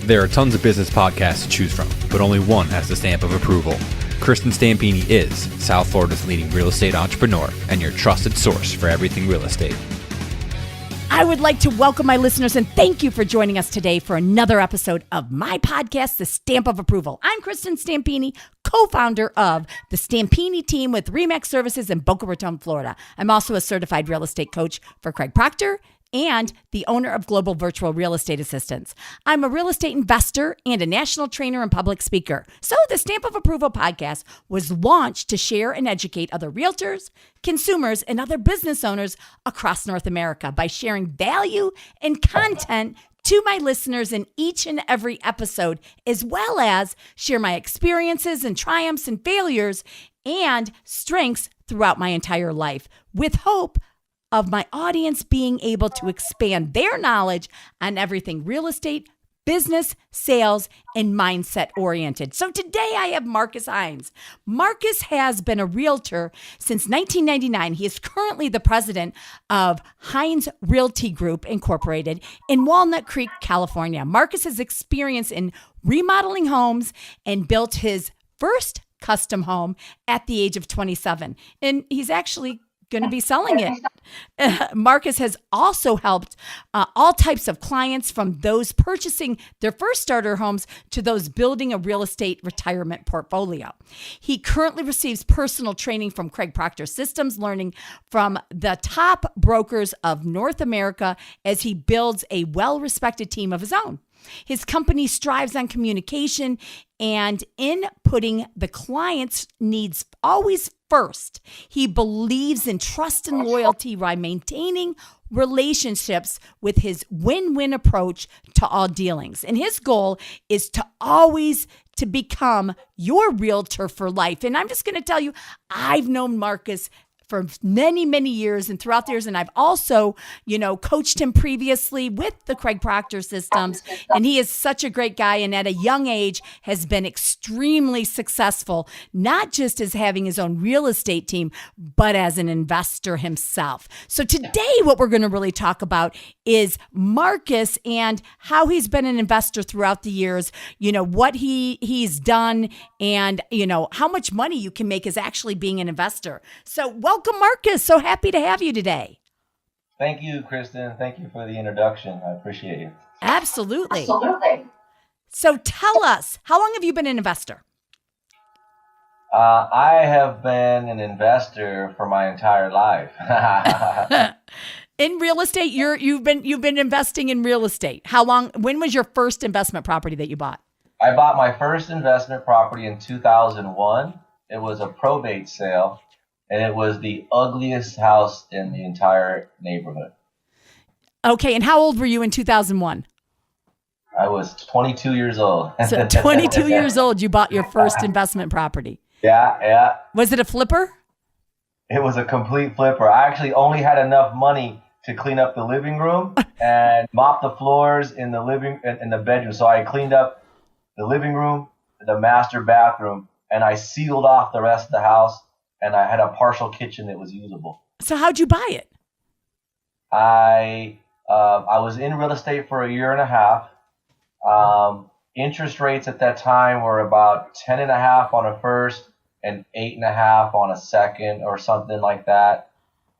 There are tons of business podcasts to choose from, but only one has the stamp of approval. Kristin Stampini is South Florida's leading real estate entrepreneur and your trusted source for everything real estate. I would like to welcome my listeners and thank you for joining us today for another episode of my podcast, The Stamp of Approval. I'm Kristin Stampini, co-founder of the Stampini team with RE/MAX Services in Boca Raton, Florida. I'm also a certified real estate coach for Craig Proctor and the owner of Global Virtual Real Estate Assistants. I'm a real estate investor and a national trainer and public speaker. So the Stamp of Approval podcast was launched to share and educate other realtors, consumers, and other business owners across North America by sharing value and content to my listeners in each and every episode, as well as share my experiences and triumphs and failures and strengths throughout my entire life, with hope of my audience being able to expand their knowledge on everything real estate, business, sales, and mindset oriented. So today I have Marcus Hinds. Marcus has been a realtor since 1999. He is currently the president of Hinds Realty Group Incorporated in Walnut Creek, California. Marcus has experience in remodeling homes and built his first custom home at the age of 27. And he's actually going to be selling it. Marcus has also helped all types of clients, from those purchasing their first starter homes to those building a real estate retirement portfolio. He currently receives personal training from Craig Proctor Systems, learning from the top brokers of North America as he builds a well-respected team of his own. His company strives on communication and in putting the client's needs always first. He believes in trust and loyalty while maintaining relationships with his win-win approach to all dealings. And his goal is to always to become your realtor for life. And I'm just going to tell you, I've known Marcus for many, many years and throughout the years. And I've also, coached him previously with the Craig Proctor Systems. And he is such a great guy. And at a young age has been extremely successful, not just as having his own real estate team, but as an investor himself. So today, what we're going to really talk about is Marcus and how he's been an investor throughout the years, what he's done, and, how much money you can make as actually being an investor. So welcome, Marcus. So happy to have you today. Thank you, Kristin. Thank you for the introduction. I appreciate it. Absolutely. So tell us, how long have you been an investor? I have been an investor for my entire life. In real estate, you've been investing in real estate. How long? When was your first investment property that you bought? I bought my first investment property in 2001. It was a probate sale, and it was the ugliest house in the entire neighborhood. Okay, and how old were you in 2001? I was 22 years old. So 22 years old, you bought your first investment property. Yeah. Was it a flipper? It was a complete flipper. I actually only had enough money to clean up the living room and mop the floors in the bedroom. So I cleaned up the living room, the master bathroom, and I sealed off the rest of the house. And I had a partial kitchen that was usable. So how'd you buy it? I was in real estate for a year and a half. Interest rates at that time were about 10.5 on a first and 8.5 on a second, or something like that.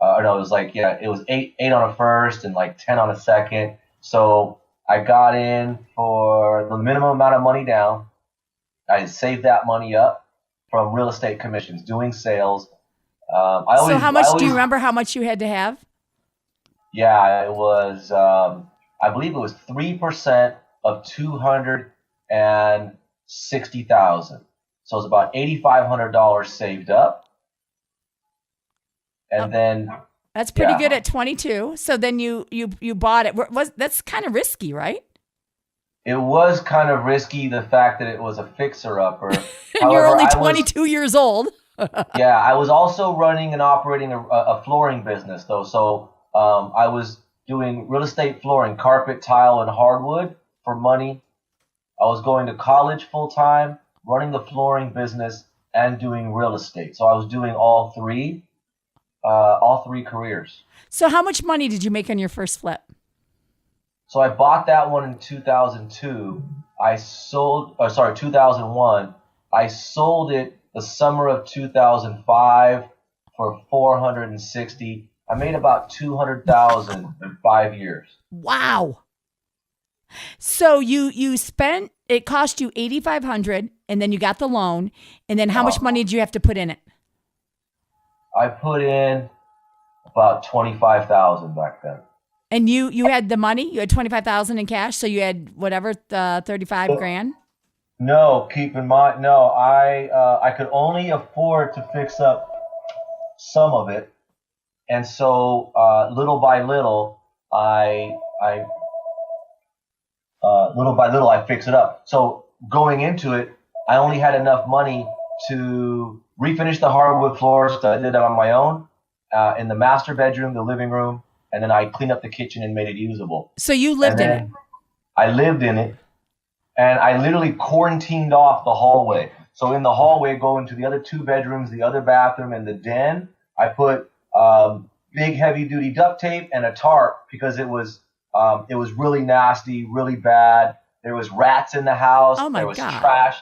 It was eight on a first and like 10 on a second. So I got in for the minimum amount of money down. I saved that money up from real estate commissions, doing sales. So how much do you remember how much you had to have? Yeah, it was, I believe it was 3% of 260,000. So it was about $8,500 saved up. And then that's pretty good at 22. So then you bought it. That's kind of risky, right? It was kind of risky, the fact that it was a fixer-upper. And you're only 22 years old. Yeah, I was also running and operating a flooring business, though. So I was doing real estate flooring, carpet, tile, and hardwood for money. I was going to college full-time, running the flooring business, and doing real estate. So I was doing all three careers. So how much money did you make on your first flip? So I bought that one in 2002, 2001. I sold it the summer of 2005 for 460. I made about 200,000 in 5 years. Wow. So you spent, it cost you 8,500 and then you got the loan. And then how much money did you have to put in it? I put in about 25,000 back then. And you had the money? You had 25,000 in cash, so you had whatever, 35 grand? No, keep in mind, no, I could only afford to fix up some of it. And so little by little I fix it up. So going into it, I only had enough money to refinish the hardwood floors. So I did that on my own in the master bedroom, the living room, and then I cleaned up the kitchen and made it usable. So you lived in it? I lived in it, and I literally quarantined off the hallway. So in the hallway, going to the other 2 bedrooms, the other bathroom, and the den, I put big heavy-duty duct tape and a tarp because it was really nasty, really bad. There was rats in the house. Oh my there was God. Trash.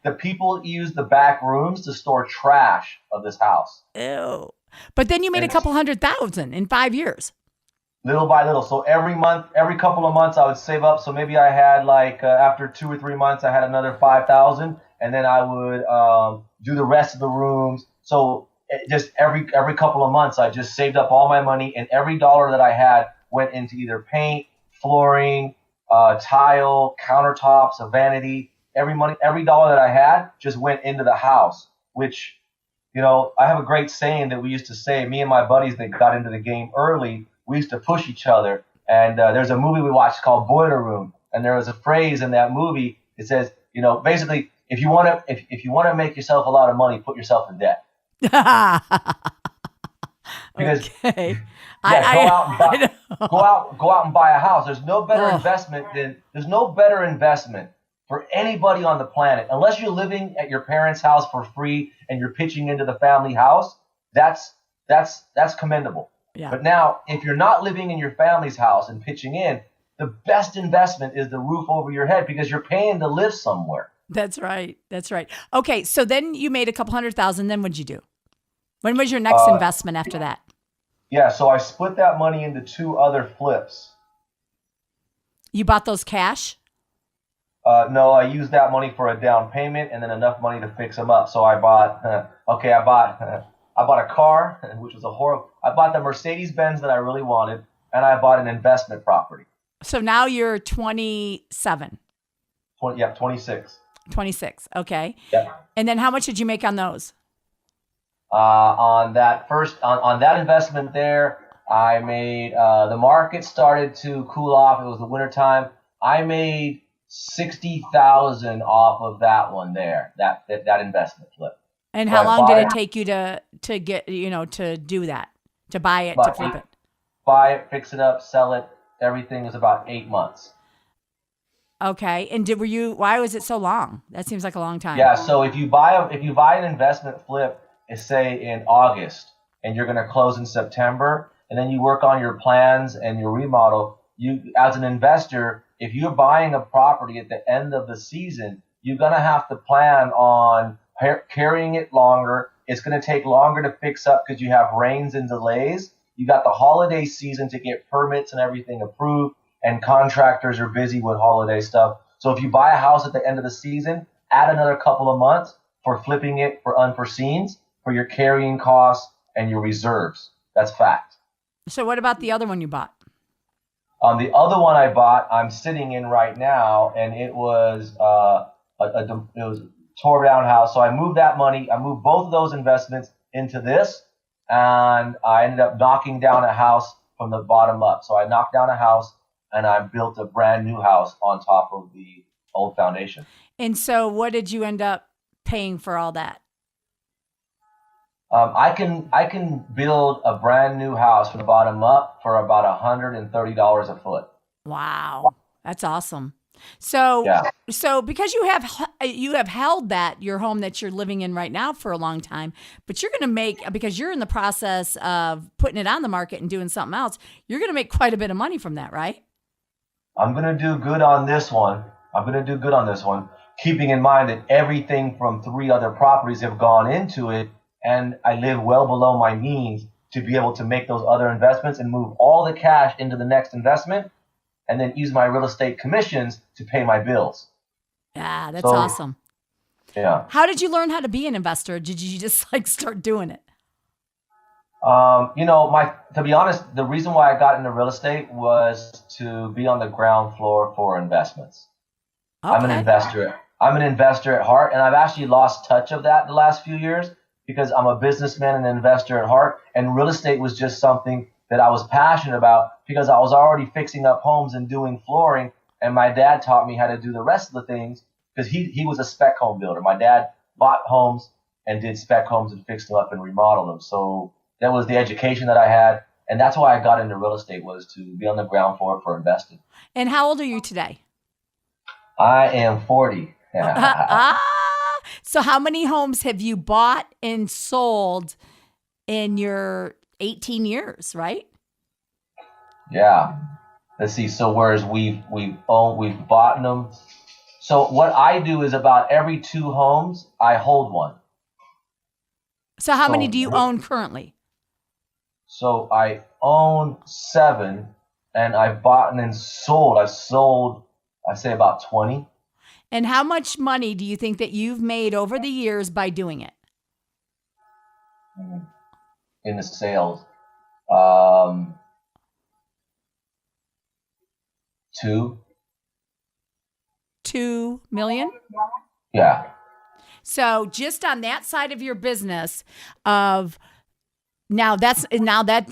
The people used the back rooms to store trash of this house. Ew. But then you made a couple 100,000 in 5 years. Little by little. So every month, every couple of months, I would save up. So maybe I had after 2 or 3 months, I had another 5,000, and then I would do the rest of the rooms. So just every couple of months, I just saved up all my money, and every dollar that I had went into either paint, flooring, tile, countertops, a vanity. Every dollar that I had just went into the house, which, I have a great saying that we used to say, me and my buddies that got into the game early, we used to push each other. And there's a movie we watched called Boiler Room. And there was a phrase in that movie. It says, basically, if you want to make yourself a lot of money, put yourself in debt. Because okay. Go out and buy a house. There's no better investment for anybody on the planet, unless you're living at your parents' house for free and you're pitching into the family house. That's commendable. Yeah. But now, if you're not living in your family's house and pitching in, the best investment is the roof over your head because you're paying to live somewhere. That's right. Okay, so then you made a couple 100,000. Then what'd you do? When was your next investment after that? Yeah, so I split that money into 2 other flips. You bought those cash? No, I used that money for a down payment and then enough money to fix them up. So I bought a car, which was I bought the Mercedes-Benz that I really wanted, and I bought an investment property. So now you're 27. 26. 26, okay. Yeah. And then how much did you make on those? On that investment there, I made, the market started to cool off. It was the winter time. I made 60,000 off of that one there, that investment flip. And how long did it take you to get, to do that, to buy it, to flip it? Buy it, fix it up, sell it. Everything was about 8 months. Okay. And why was it so long? That seems like a long time. Yeah. So if you buy an investment flip, say in August, and you're going to close in September, and then you work on your plans and your remodel, you, as an investor, if you're buying a property at the end of the season, you're going to have to plan on carrying it longer. It's going to take longer to fix up because you have rains and delays. You got the holiday season to get permits and everything approved, and contractors are busy with holiday stuff. So if you buy a house at the end of the season, add another couple of months for flipping it for unforeseens, for your carrying costs and your reserves. That's fact. So what about the other one you bought? The other one I bought, I'm sitting in right now, and it was it was a tore down house. So I moved both of those investments into this, and I ended up knocking down a house from the bottom up. So I knocked down a house, and I built a brand new house on top of the old foundation. And so what did you end up paying for all that? I can build a brand new house from the bottom up for about $130 a foot. Wow, that's awesome. So, yeah. So because you have held your home that you're living in right now for a long time, but you're going to because you're in the process of putting it on the market and doing something else, you're going to make quite a bit of money from that, right? I'm going to do good on this one. I'm going to do good on this one. Keeping in mind that everything from 3 other properties have gone into it, and I live well below my means to be able to make those other investments and move all the cash into the next investment, and then use my real estate commissions to pay my bills. Yeah, that's awesome. Yeah. How did you learn how to be an investor? Did you just like start doing it? To be honest, the reason why I got into real estate was to be on the ground floor for investments. Okay. I'm an investor at heart, and I've actually lost touch of that the last few years because I'm a businessman and an investor at heart, and real estate was just something that I was passionate about because I was already fixing up homes and doing flooring, and my dad taught me how to do the rest of the things because he was a spec home builder. My dad bought homes and did spec homes and fixed them up and remodeled them. So that was the education that I had, and that's why I got into real estate, was to be on the ground floor for investing. And how old are you today? I am 40. So how many homes have you bought and sold in your 18 years, right? Yeah. Let's see. So whereas we've bought them. So what I do is about every 2 homes, I hold one. So how many do you own currently? So I own 7, and I've bought and sold. I've sold, I say, about 20. And how much money do you think that you've made over the years by doing it? In the sales, 2 million? Yeah. So just on that side of your business of now that's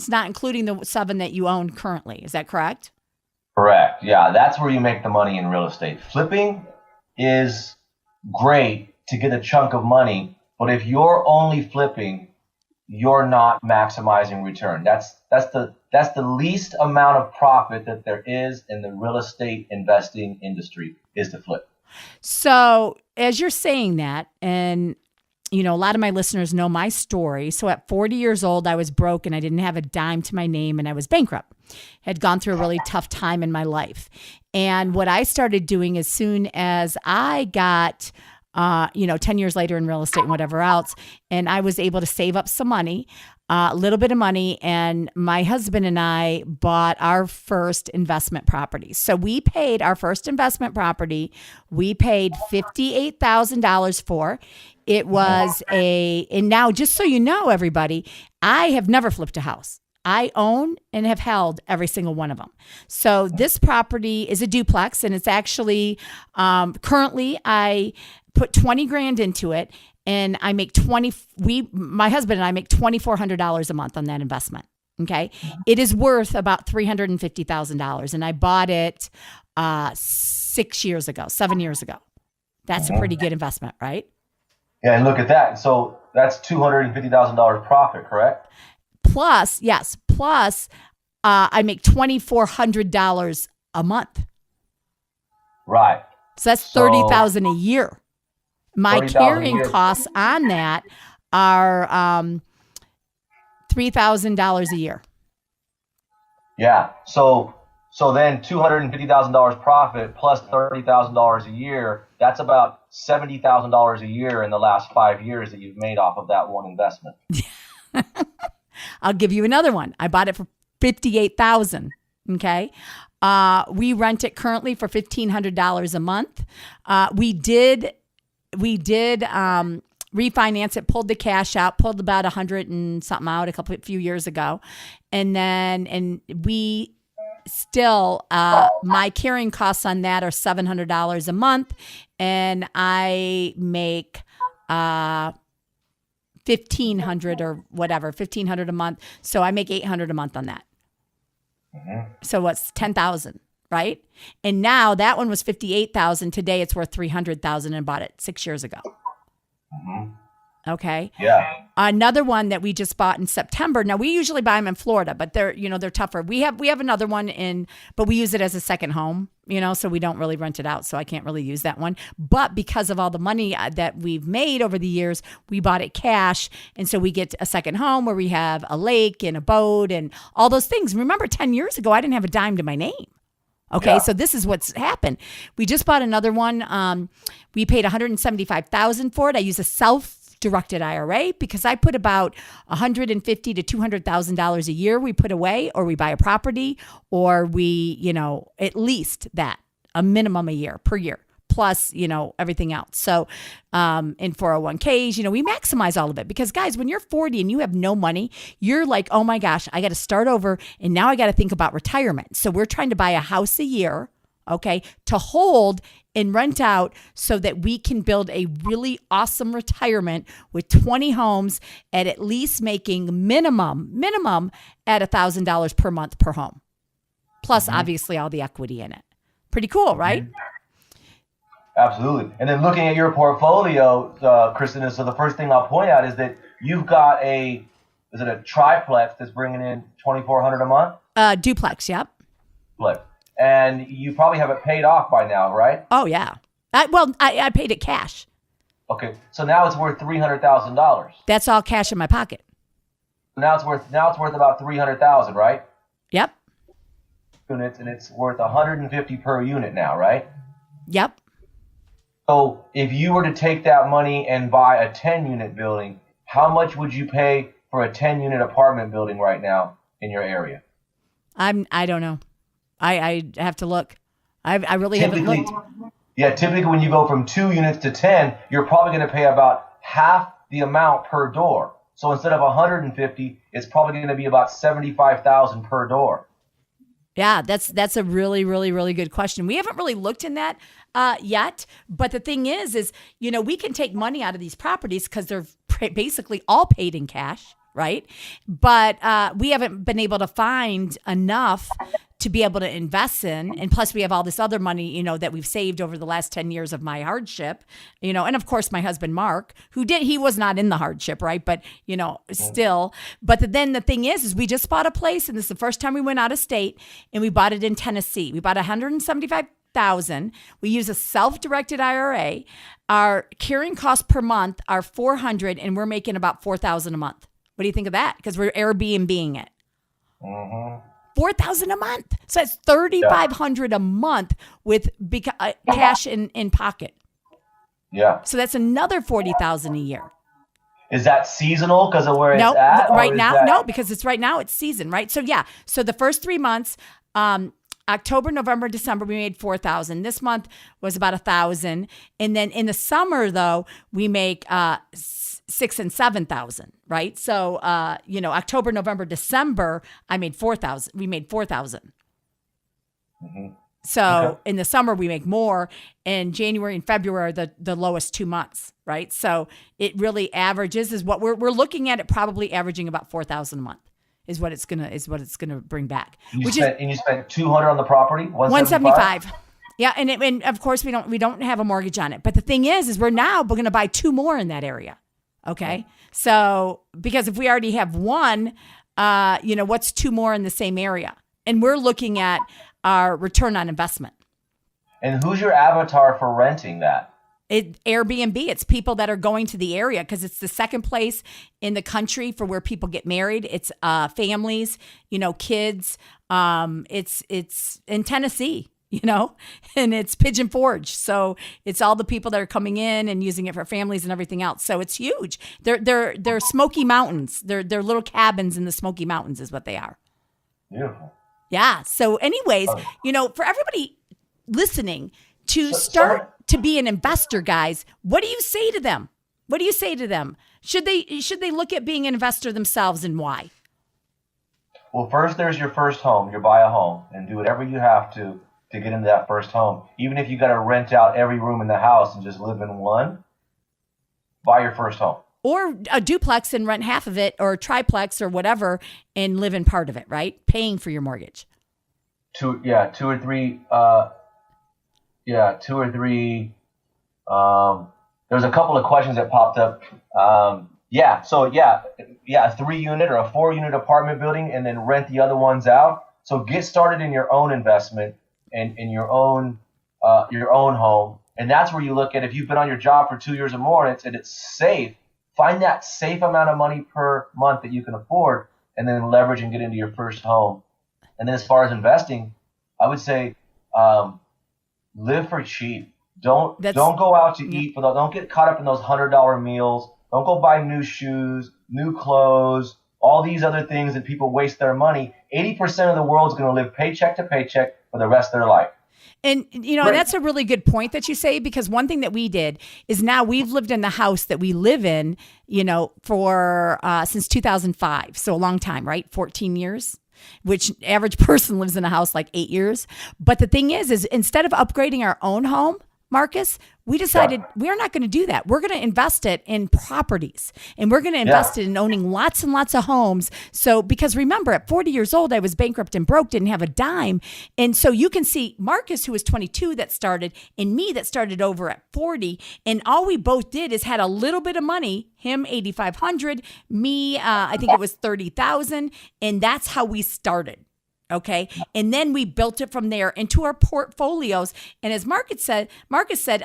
not including the 7 that you own currently. Is that correct? Correct. Yeah. That's where you make the money in real estate. Flipping is great to get a chunk of money, but if you're only flipping, you're not maximizing return. That's the least amount of profit that there is in the real estate investing industry, is to flip. So as you're saying that, and a lot of my listeners know my story. So at 40 years old, I was broke and I didn't have a dime to my name and I was bankrupt. Had gone through a really tough time in my life. And what I started doing as soon as I got 10 years later in real estate and whatever else, and I was able to save up some money, a little bit of money, and my husband and I bought our first investment property. So we paid our first investment property. We paid $58,000 for. It was and now just so you know, everybody, I have never flipped a house. I own and have held every single one of them. So this property is a duplex, and it's actually currently I put 20 grand into it, and I make my husband and I make $2,400 a month on that investment. Okay. It is worth about $350,000. And I bought it 7 years ago. That's a pretty good investment, right? Yeah. And look at that. So that's $250,000 profit, correct? Plus, I make $2,400 a month. Right. So that's $30,000 a year. My carrying costs on that are $3,000 a year. Yeah. So then $250,000 profit plus $30,000 a year. That's about $70,000 a year in the last 5 years that you've made off of that one investment. I'll give you another one. I bought it for $58,000. Okay. We rent it currently for $1,500 a month. We did refinance it, pulled the cash out, pulled about 100 and something out a few years ago. And we still, my carrying costs on that are $700 a month. And I make, $1,500 or whatever, $1,500 a month. So I make $800 a month on that. Mm-hmm. So what's $10,000, right? And now that one was $58,000. Today it's worth $300,000, and bought it 6 years ago. Mm-hmm. Okay. Yeah. Another one that we just bought in September. Now we usually buy them in Florida, but they're tougher. We have another one but we use it as a second home, so we don't really rent it out. So I can't really use that one. But because of all the money that we've made over the years, we bought it cash. And so we get a second home where we have a lake and a boat and all those things. Remember 10 years ago, I didn't have a dime to my name. Okay, Yeah. so this is what's happened. We just bought another one. We paid $175,000 for it. I use a self-directed IRA because I put about $150,000 to $200,000 a year we put away, or we buy a property, or we, at least that, a minimum a year per year, plus, everything else. So in 401ks, we maximize all of it because, guys, when you're 40 and you have no money, you're like, oh my gosh, I got to start over. And now I got to think about retirement. So we're trying to buy a house a year, okay, to hold and rent out so that we can build a really awesome retirement with 20 homes at least making minimum at $1,000 per month per home. Plus, obviously, all the equity in it. Pretty cool, right? Absolutely. And then looking at your portfolio, Kristin, so the first thing I'll point out is that you've got is it a triplex that's bringing in $2,400 a month? Duplex, yep. And you probably have it paid off by now, right? Oh, yeah. I paid it cash. Okay. So now it's worth $300,000. That's all cash in my pocket. Now it's worth about $300,000, right? Yep. Units, and it's worth $150 per unit now, right? Yep. So if you were to take that money and buy a 10-unit building, how much would you pay for a 10-unit apartment building right now in your area? I don't know. I have to look. I really haven't looked. Yeah, typically when you go from 2 units to 10, you're probably going to pay about half the amount per door. So instead of $150, it's probably going to be about $75,000 per door. Yeah, that's a really, really, really good question. We haven't really looked in that yet. But the thing is, we can take money out of these properties because they're basically all paid in cash, right? But we haven't been able to find enough to be able to invest in. And plus we have all this other money, that we've saved over the last 10 years of my hardship, and of course my husband, Mark, he was not in the hardship, right? But, still, but then the thing is we just bought a place, and this is the first time we went out of state, and we bought it in Tennessee. We bought $175,000. We use a self-directed IRA. Our carrying costs per month are $400, and we're making about $4,000 a month. What do you think of that? Because we're Airbnb-ing it. Mm-hmm. $4,000 a month. So that's $3,500 a month with cash in pocket. Yeah. So that's another $40,000 a year. Is that seasonal because of where it's No, at? right now, no, because it's right now it's season, right? So yeah. So the first 3 months, October, November, December, we made $4,000. This month was about $1,000, and then in the summer though, we make $6,000 and $7,000, right? So October, November, December, I made $4,000. We made $4,000. Mm-hmm. So in the summer we make more, and January and February are the lowest 2 months, right? So it really averages is what we're looking at. It probably averaging about $4,000 a month. Is what it's gonna bring back. You spent $200 on the property. $175. Yeah, and of course we don't have a mortgage on it. But the thing is we're going to buy 2 more in that area. Okay, so because if we already have one, what's 2 more in the same area? And we're looking at our return on investment. And who's your avatar for renting that? Airbnb. It's people that are going to the area because it's the second place in the country for where people get married. It's families, kids. It's in Tennessee, and it's Pigeon Forge. So it's all the people that are coming in and using it for families and everything else. So it's huge. They're Smoky Mountains. They're little cabins in the Smoky Mountains is what they are. Beautiful. Yeah. So anyways, for everybody listening to start to be an investor, guys, what do you say to them? What do you say to them? Should they look at being an investor themselves, and why? Well, first there's your first home. You buy a home and do whatever you have to get into that first home. Even if you got to rent out every room in the house and just live in one, buy your first home. Or a duplex and rent half of it, or a triplex or whatever and live in part of it, right? Paying for your mortgage. Two or three. There's a couple of questions that popped up. A 3-unit or a 4-unit apartment building, and then rent the other ones out. So get started in your own investment and in your own home, and that's where you look at if you've been on your job for 2 years or more and it's safe. Find that safe amount of money per month that you can afford, and then leverage and get into your first home. And then as far as investing, I would say live for cheap. Don't go out to eat don't get caught up in those $100 meals. Don't go buy new shoes, new clothes, all these other things that people waste their money. 80% of the world's going to live paycheck to paycheck for the rest of their life. And, and that's a really good point that you say, because one thing that we did is now we've lived in the house that we live in, for since 2005. So a long time, right? 14 years, which average person lives in a house like 8 years. But the thing is instead of upgrading our own home, Marcus, we decided we're not going to do that. We're going to invest it in properties, and we're going to invest it in owning lots and lots of homes. So, because remember, at 40 years old, I was bankrupt and broke, didn't have a dime. And so you can see Marcus, who was 22 that started, and me that started over at 40. And all we both did is had a little bit of money, him 8,500, me, I think it was 30,000. And that's how we started. Okay. And then we built it from there into our portfolios. And as Marcus said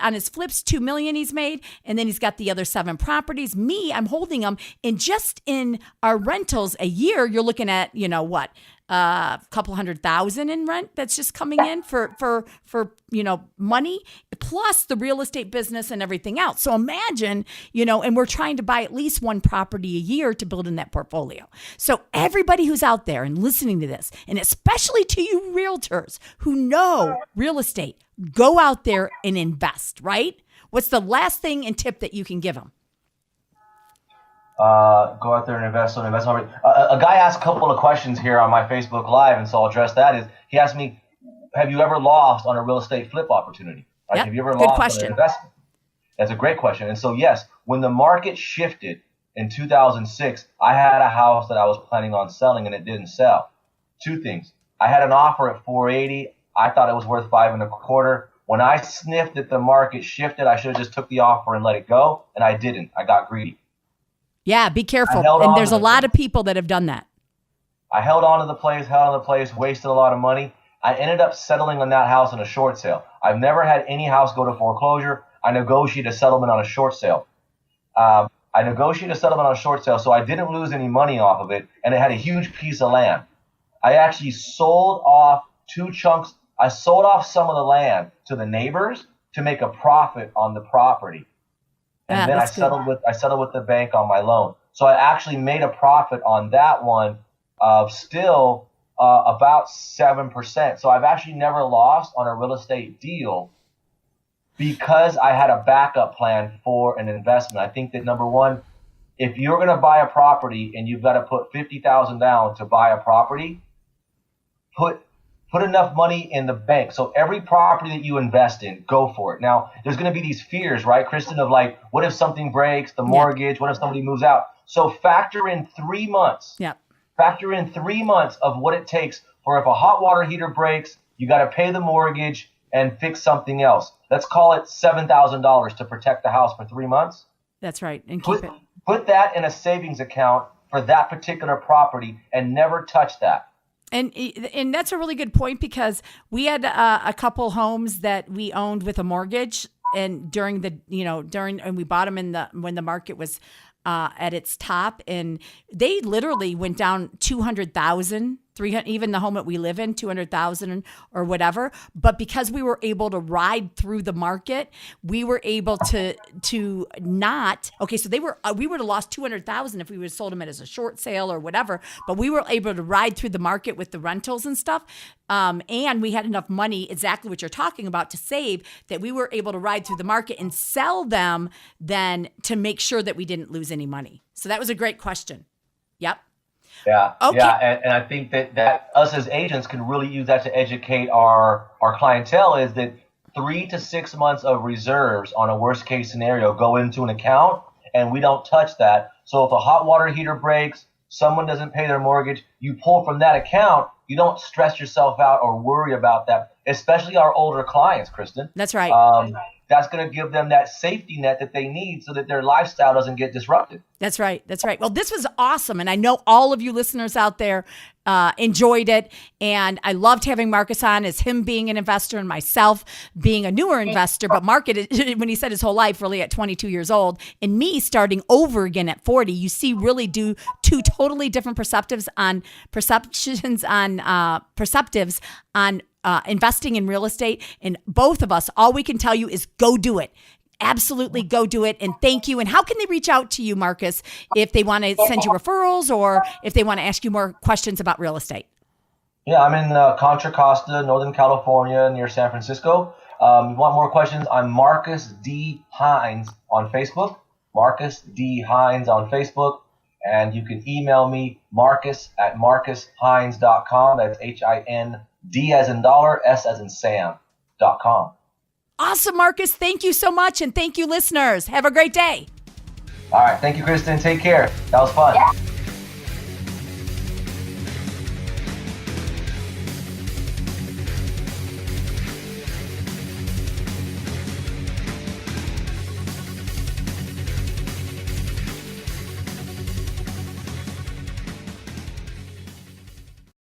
on his flips, 2 million he's made. And then he's got the other 7 properties. Me, I'm holding them. And just in our rentals a year, you're looking at, a couple $100,000 in rent that's just coming in for money, plus the real estate business and everything else. So imagine, and we're trying to buy at least 1 property a year to build in that portfolio. So everybody who's out there and listening to this, and especially to you realtors who know real estate, go out there and invest, right? What's the last thing and tip that you can give them? Go out there and invest on investment. A guy asked a couple of questions here on my Facebook Live, and so I'll address that. He asked me, have you ever lost on a real estate flip opportunity? Right? Yep. Have you ever Good lost question. on an investment? That's a great question. And so, yes, when the market shifted in 2006, I had a house that I was planning on selling, and it didn't sell. 2 things. I had an offer at 480. I thought it was worth 5.25. When I sniffed that the market shifted, I should have just took the offer and let it go, and I didn't. I got greedy. Yeah, be careful. And there's a lot of people that have done that. I held on to the place, wasted a lot of money. I ended up settling on that house in a short sale. I've never had any house go to foreclosure. I negotiated a settlement on a short sale. So I didn't lose any money off of it, and it had a huge piece of land. I actually sold off 2 chunks. I sold off some of the land to the neighbors to make a profit on the property. And then I settled with the bank on my loan. So I actually made a profit on that one of still about 7%. So I've actually never lost on a real estate deal because I had a backup plan for an investment. I think that number one, if you're going to buy a property and you've got to put $50,000 down to buy a property, put enough money in the bank. So every property that you invest in, go for it. Now, there's going to be these fears, right, Kristin, of like, what if something breaks, the mortgage, what if somebody moves out? So factor in 3 months. Yeah. Factor in 3 months of what it takes for if a hot water heater breaks, you got to pay the mortgage and fix something else. Let's call it $7,000 to protect the house for 3 months. That's right. And put that in a savings account for that particular property and never touch that. And that's a really good point, because we had a couple homes that we owned with a mortgage, and and we bought them when the market was at its top, and they literally went down 200,000, 300, even the home that we live in, 200,000 or whatever. But because we were able to ride through the market, we were able to not, okay, so we would have lost 200,000 if we would have sold them as a short sale or whatever, but we were able to ride through the market with the rentals and stuff. And we had enough money, exactly what you're talking about, to save, that we were able to ride through the market and sell them then to make sure that we didn't lose any money. So that was a great question. Yep. Yeah. Okay. Yeah. And I think that us as agents can really use that to educate our clientele, is that 3 to 6 months of reserves on a worst case scenario go into an account, and we don't touch that. So if a hot water heater breaks, someone doesn't pay their mortgage, you pull from that account. You don't stress yourself out or worry about that, especially our older clients, Kristin. That's right. That's going to give them that safety net that they need so that their lifestyle doesn't get disrupted. That's right. That's right. Well, this was awesome. And I know all of you listeners out there enjoyed it. And I loved having Marcus on, as him being an investor and myself being a newer investor, but when he said his whole life, really at 22 years old, and me starting over again at 40, you see really do 2 totally different perceptives on investing in real estate. And both of us, all we can tell you is go do it. Absolutely go do it. And thank you. And how can they reach out to you, Marcus, if they want to send you referrals or if they want to ask you more questions about real estate? Yeah, I'm in Contra Costa, Northern California, near San Francisco. You want more questions? I'm Marcus D. Hinds on Facebook. Marcus D. Hinds on Facebook. And you can email me, marcus@marcushinds.com. That's HIND as in dollar, S as in Sam.com. Awesome, Marcus. Thank you so much. And thank you, listeners. Have a great day. All right. Thank you, Kristin. Take care. That was fun. Yeah.